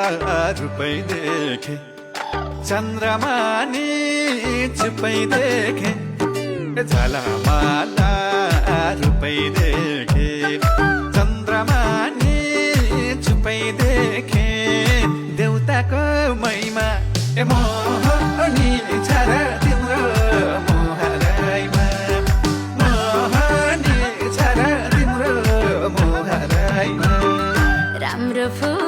रूपै देखे चन्द्रमा नि चुपै देखे झलमाला रूपै देखे चन्द्रमा नि चुपै देखे देउताको महिमा ए मोहनी छ र तिम्रो मोहराइमा मोहनी छ र तिम्रो मोहराइमा राम्रो फुल